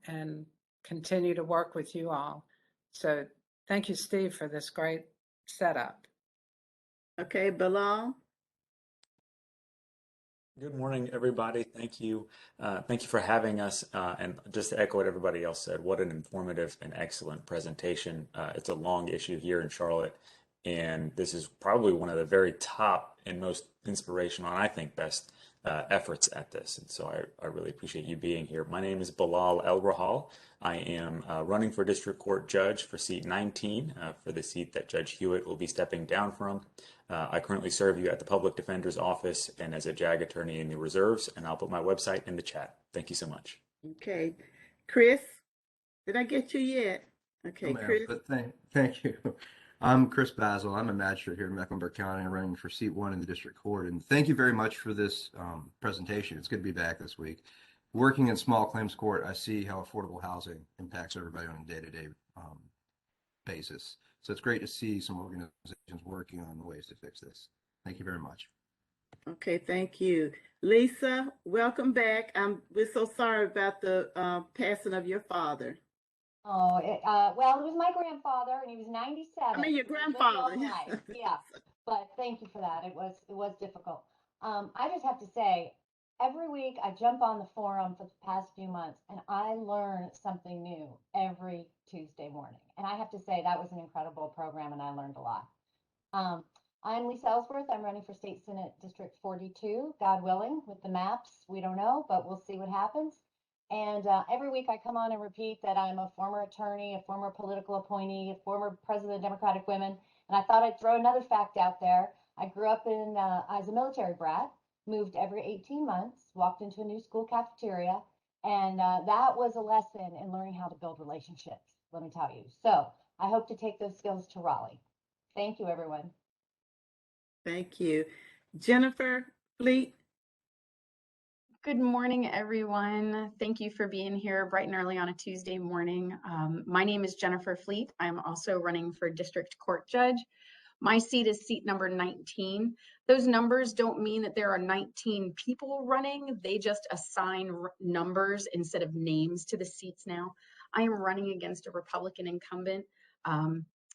and continue to work with you all. So thank you, Steve, for this great setup. Okay, Bilal. Good morning, everybody. Thank you. Thank you for having us. And just to echo what everybody else said, what an informative and excellent presentation. It's a long issue here in Charlotte, and this is probably one of the very top and most inspirational and I think best efforts at this. And so I really appreciate you being here. My name is Bilal El Rahal. I am running for District Court Judge for seat 19, for the seat that Judge Hewitt will be stepping down from. I currently serve you at the Public Defender's Office and as a JAG attorney in the reserves, and I'll put my website in the chat. Thank you so much. Okay. Chris, did I get you yet? Okay, No, Chris. but thank you. I'm Chris Basil. I'm a magistrate here in Mecklenburg County. I'm running for seat 1 in the district court. And thank you very much for this presentation. It's good to be back this week. Working in small claims court, I see how affordable housing impacts everybody on a day-to-day basis. So it's great to see some organizations working on ways to fix this. Thank you very much. Okay, thank you. Lisa, welcome back. We're so sorry about the passing of your father. Oh, well, it was my grandfather, and he was 97. I mean, your grandfather. Yeah, but thank you for that. It was difficult. I just have to say, every week I jump on the forum for the past few months, and I learn something new every Tuesday morning. And I have to say that was an incredible program, and I learned a lot. I'm Lisa Ellsworth. I'm running for State Senate District 42, God willing, with the maps. We don't know, but we'll see what happens. And every week I come on and repeat that I'm a former attorney, a former political appointee, a former president of Democratic Women. And I thought I'd throw another fact out there. I grew up as a military brat, moved every 18 months, walked into a new school cafeteria. And that was a lesson in learning how to build relationships, let me tell you. So I hope to take those skills to Raleigh. Thank you, everyone. Thank you. Jennifer Fleet. Good morning, everyone. Thank you for being here bright and early on a Tuesday morning. My name is Jennifer Fleet. I'm also running for District Court Judge. My seat is seat number 19. Those numbers don't mean that there are 19 people running. They just assign numbers instead of names to the seats now. I am running against a Republican incumbent.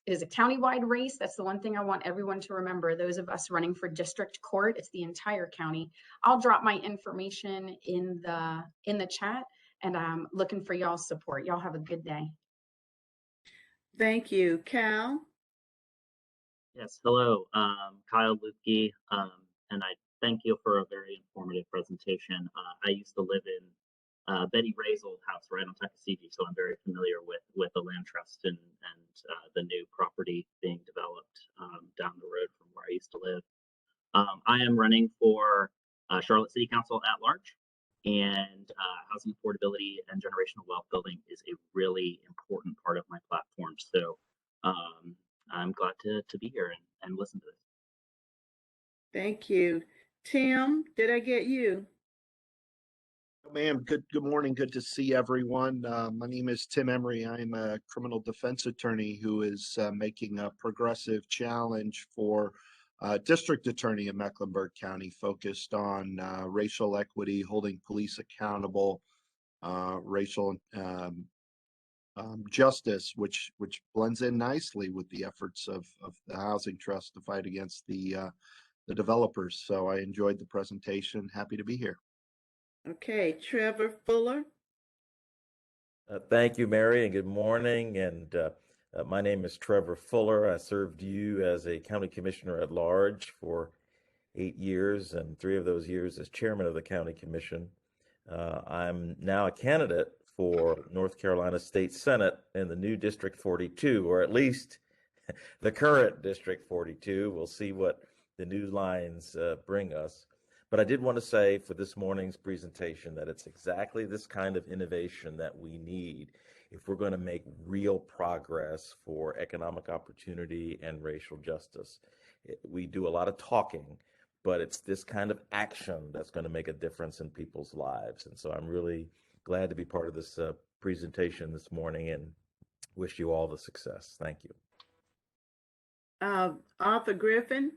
It is a countywide race. That's the one thing I want everyone to remember. Those of us running for district court, it's the entire county. I'll drop my information in the chat, and I'm looking for y'all's support. Y'all have a good day. Thank you. Cal? Yes, hello, Kyle Lupke, and I thank you for a very informative presentation. I used to live in Betty Ray's old house right on Tuckasegee, so I'm very familiar with the land trust and the new property being developed down the road from where I used to live. I am running for Charlotte City Council at large, and housing affordability and generational wealth building is a really important part of my platform. So I'm glad to be here and listen to this. Thank you. Tim, did I get you? Ma'am, good morning. Good to see everyone. My name is Tim Emery. I'm a criminal defense attorney who is making a progressive challenge for district attorney in Mecklenburg County, focused on racial equity, holding police accountable, racial justice, which blends in nicely with the efforts of the Housing Trust to fight against the developers. So I enjoyed the presentation. Happy to be here. Okay, Trevor Fuller. Thank you, Mary, and good morning. And my name is Trevor Fuller. I served you as a county commissioner at large for 8 years, and 3 of those years as chairman of the county commission. I'm now a candidate for North Carolina State Senate in the new District 42, or at least the current District 42. We'll see what the new lines bring us. But I did want to say for this morning's presentation that it's exactly this kind of innovation that we need if we're going to make real progress for economic opportunity and racial justice. We do a lot of talking, but it's this kind of action that's going to make a difference in people's lives. And so I'm really glad to be part of this presentation this morning and wish you all the success. Thank you. Arthur Griffin.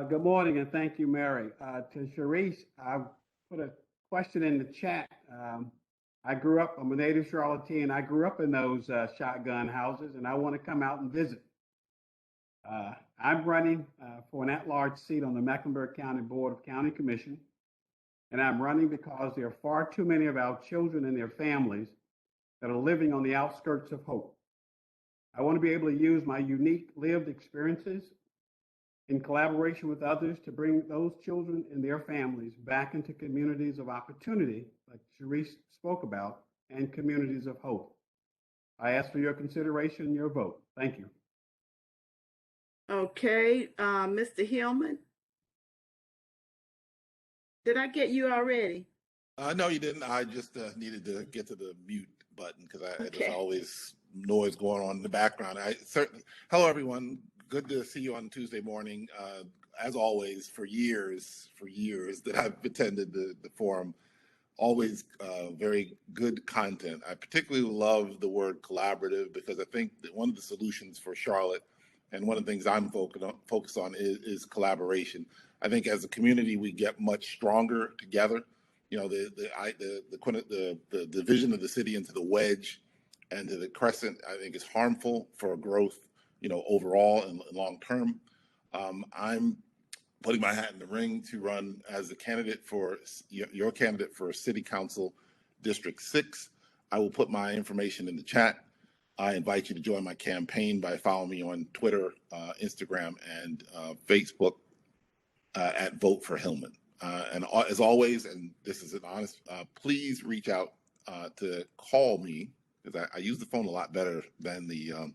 Good morning, and thank you, Mary. To Charis, I put a question in the chat. I'm a native Charlottean. I grew up in those shotgun houses, and I want to come out and visit. I'm running for an at-large seat on the Mecklenburg County Board of County Commission, and I'm running because there are far too many of our children and their families that are living on the outskirts of hope. I want to be able to use my unique lived experiences in collaboration with others to bring those children and their families back into communities of opportunity, like Charis spoke about, and communities of hope. I ask for your consideration and your vote. Thank you. Okay, Mr. Hillman. Did I get you already? No, you didn't. I just needed to get to the mute button because Okay. there's always noise going on in the background. Hello, everyone. Good to see you on Tuesday morning. As always, for years that I've attended the forum, always very good content. I particularly love the word collaborative because I think that one of the solutions for Charlotte and one of the things I'm focused on is collaboration. I think as a community, we get much stronger together. You know, the division of the city into the wedge and to the crescent, I think is harmful for growth, you know, overall and long term. I'm putting my hat in the ring to run as a candidate for your candidate for City Council District 6. I will put my information in the chat. I invite you to join my campaign by following me on Twitter, Instagram, and Facebook at Vote for Hillman. And as always, and this is an honest, please reach out to call me because I use the phone a lot better than the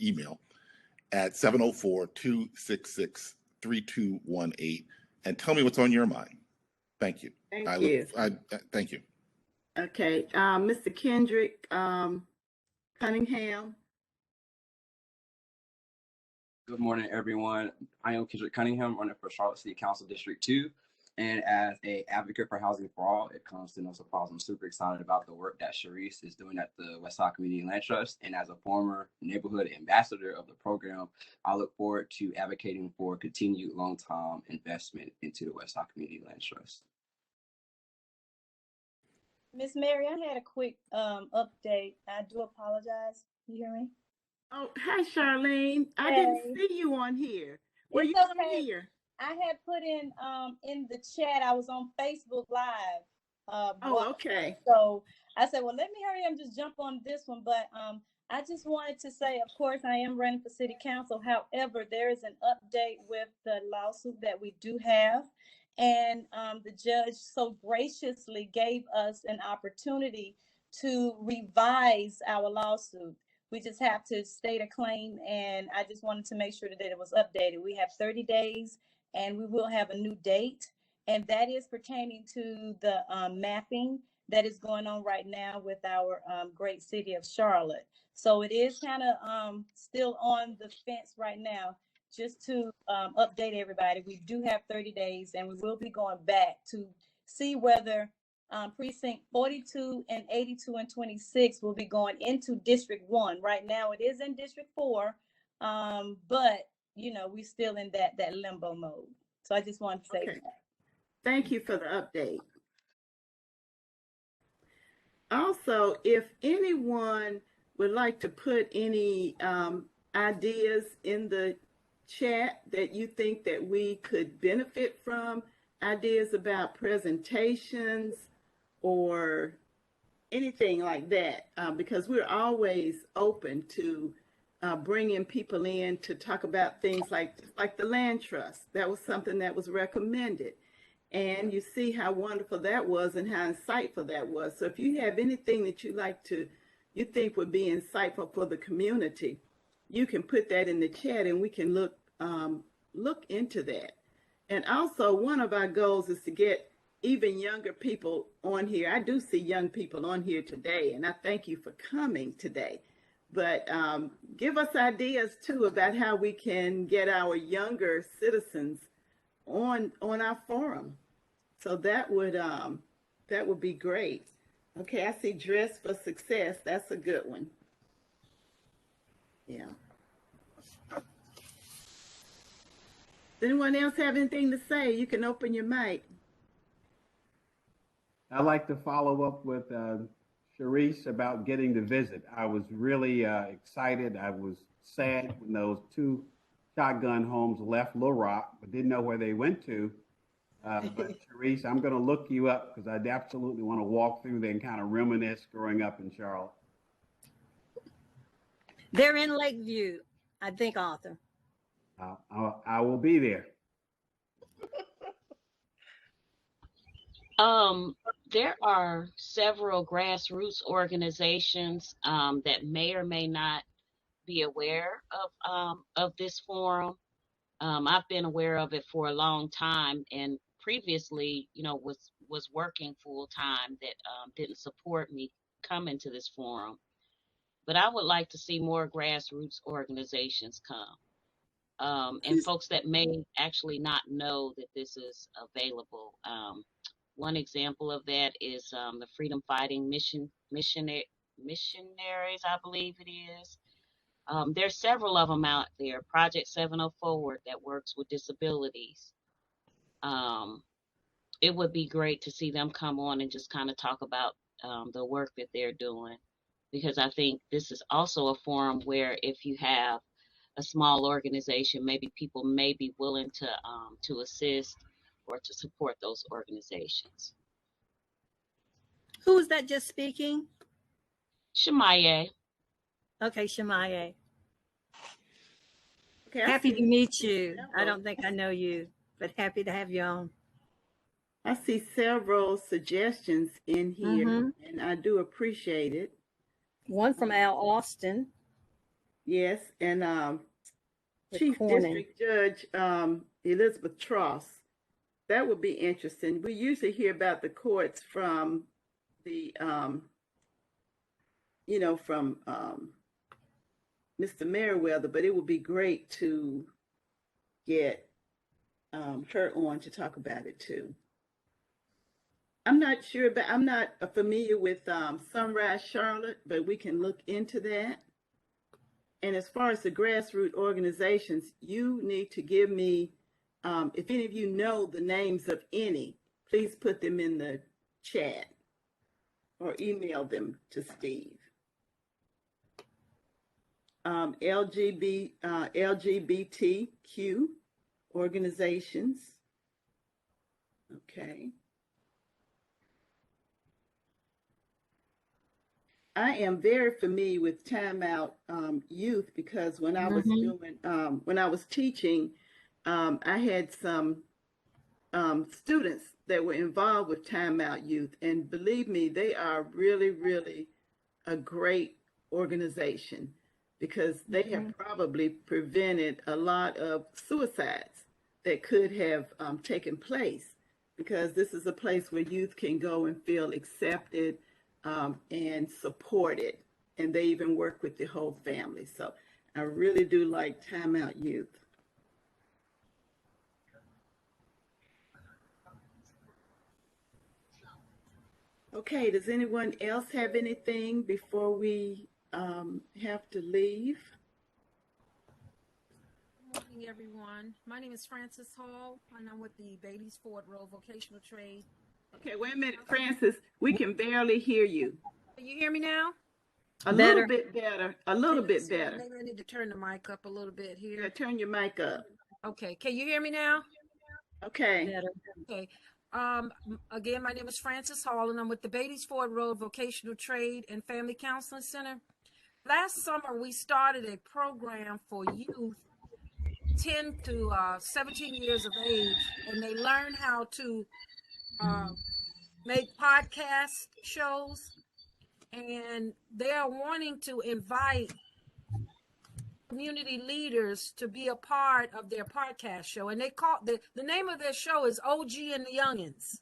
email at 704-266-3218 and tell me what's on your mind. Thank you. Thank you. Thank you. Okay, Mr. Kendrick Cunningham. Good morning, everyone. I am Kendrick Cunningham, running for Charlotte City Council District 2. And as an advocate for housing for all, it comes to no surprise, I'm super excited about the work that Charis is doing at the Westside Community Land Trust. And as a former neighborhood ambassador of the program, I look forward to advocating for continued long-term investment into the Westside Community Land Trust. Miss Mary, I had a quick update. I do apologize. You hear me? Oh, hi, Charlene. I didn't see you on here. Were you on here? I had put in the chat. I was on Facebook Live. Okay. So I said, well, let me hurry up and just jump on this one. But I just wanted to say, of course, I am running for city council. However, there is an update with the lawsuit that we do have. And the judge so graciously gave us an opportunity to revise our lawsuit. We just have to state a claim, and I just wanted to make sure that it was updated. We have 30 days, and we will have a new date, and that is pertaining to the mapping that is going on right now with our great city of Charlotte. So it is kind of still on the fence right now. Just to update everybody, we do have 30 days, and we will be going back to see whether precinct 42 and 82 and 26 will be going into District 1. Right now, it is in District 4, but you know, we're still in that limbo mode. So I just wanted to say that. Thank you for the update. Also, if anyone would like to put any ideas in the chat that you think that we could benefit from, ideas about presentations or anything like that, because we're always open to bringing people in to talk about things like the land trust. That was something that was recommended. And you see how wonderful that was and how insightful that was. So if you have anything that you think would be insightful for the community, you can put that in the chat and we can look into that. And also, one of our goals is to get even younger people on here. I do see young people on here today, and I thank you for coming today. But give us ideas too about how we can get our younger citizens on our forum. So that would be great. Okay, I see Dress for Success. That's a good one. Yeah. Does anyone else have anything to say? You can open your mic. I'd like to follow up with Charis about getting the visit. I was really excited. I was sad when those two shotgun homes left Little Rock, but didn't know where they went to. But Charis, I'm going to look you up because I'd absolutely want to walk through there and kind of reminisce growing up in Charlotte. They're in Lakeview, I think, Arthur. I will be there. There are several grassroots organizations that may or may not be aware of this forum. I've been aware of it for a long time, and previously, was working full time that didn't support me coming to this forum. But I would like to see more grassroots organizations come, and folks that may actually not know that this is available. One example of that is the Freedom Fighting Missionaries, I believe it is. There's several of them out there. Project 704 that works with disabilities. It would be great to see them come on and just kind of talk about the work that they're doing, because I think this is also a forum where if you have a small organization, maybe people may be willing to assist or to support those organizations. Who is that just speaking? Shemaye. Okay, Shemaye. Okay, happy to meet you. I don't think I know you, but happy to have you on. I see several suggestions in here, and I do appreciate it. One from Al Austin. Yes, and Chief District Judge Elizabeth Tross. That would be interesting. We usually hear about the courts from the, from Mr. Merriweather, but it would be great to get her on to talk about it too. I'm not sure, but I'm not familiar with Sunrise Charlotte, but we can look into that. And as far as the grassroots organizations, you need to give me, if any of you know the names of any, please put them in the chat or email them to Steve. LGBTQ organizations. Okay. I am very familiar with Time Out Youth because when I was when I was teaching, I had some students that were involved with Time Out Youth, and believe me, they are really, really a great organization because they have probably prevented a lot of suicides that could have taken place, because this is a place where youth can go and feel accepted and supported, and they even work with the whole family. So I really do like Time Out Youth. Okay, does anyone else have anything before we have to leave? Good morning, everyone. My name is Frances Hall, and I'm with the Bailey's Ford Road Vocational Trade. Okay, wait a minute, Frances. We can barely hear you. Can you hear me now? A little bit better. A little bit better. Maybe I need to turn the mic up a little bit here. Yeah, turn your mic up. Okay. Can you hear me now? Okay. Better. Okay. Again, my name is Frances Hall, and I'm with the Bailey's Ford Road Vocational Trade and Family Counseling Center. Last summer, we started a program for youth 10 to 17 years of age, and they learn how to make podcast shows, and they are wanting to invite community leaders to be a part of their podcast show. And they call the name of their show is OG and the Youngins.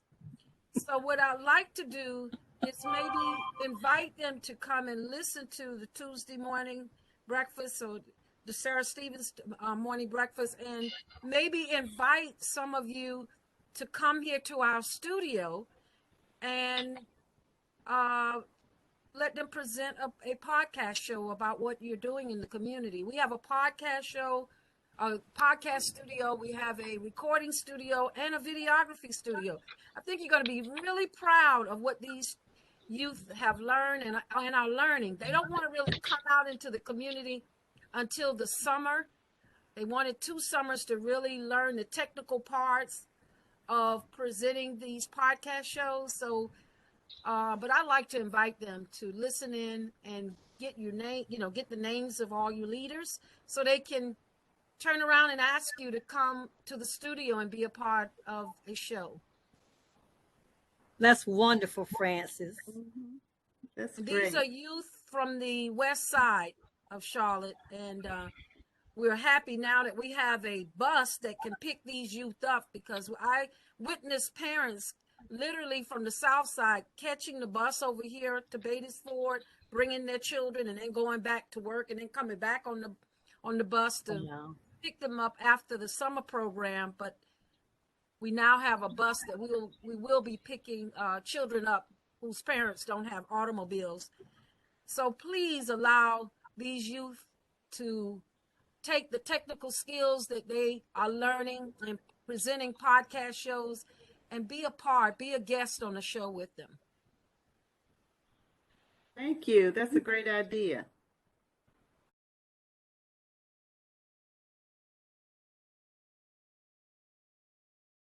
So what I'd like to do is maybe invite them to come and listen to the Tuesday morning breakfast or the Sarah Stevens morning breakfast, and maybe invite some of you to come here to our studio and let them present a podcast show about what you're doing in the community. We have a podcast show, a podcast studio. We have a recording studio and a videography studio. I think you're going to be really proud of what these youth have learned and are learning. They don't want to really come out into the community until the summer. They wanted 2 summers to really learn the technical parts of presenting these podcast shows. So, but I like to invite them to listen in and get your name, get the names of all your leaders so they can turn around and ask you to come to the studio and be a part of a show. That's wonderful, Francis. That's And great. these are youth from the west side of Charlotte, and we're happy now that we have a bus that can pick these youth up, because I witnessed parents literally from the south side catching the bus over here to Beatties Ford, bringing their children, and then going back to work, and then coming back on the bus to pick them up after the summer program. But we now have a bus that we will be picking children up whose parents don't have automobiles. So please allow these youth to take the technical skills that they are learning and presenting podcast shows and be a guest on the show with them. Thank you. That's a great idea.